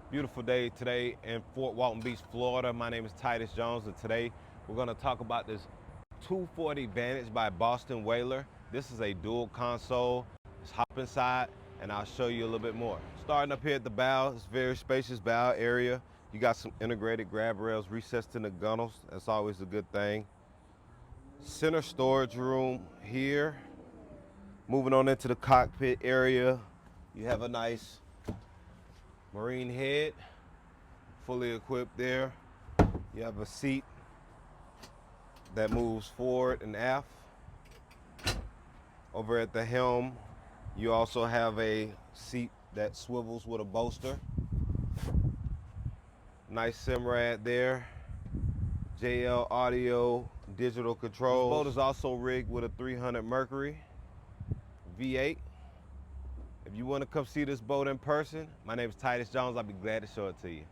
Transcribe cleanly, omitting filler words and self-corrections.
Beautiful day today in Fort Walton Beach, Florida. My name is Titus Jones, and today we're going to talk about this 240 Vantage by Boston Whaler. This is a dual console. Let's hop inside and I'll show you a little bit more. Starting up here at the bow, it's a very spacious bow area. You got some integrated grab rails recessed in the gunnels. That's always a good thing. Center storage room here. Moving on into the cockpit area, you have a nice marine head, fully equipped there. You have a seat that moves forward and aft. Over at the helm, you also have a seat that swivels with a bolster. Nice Simrad there. JL audio, digital controls. This boat is also rigged with a 300 Mercury V8. If you want to come see this boat in person, my name is Titus Jones. I'll be glad to show it to you.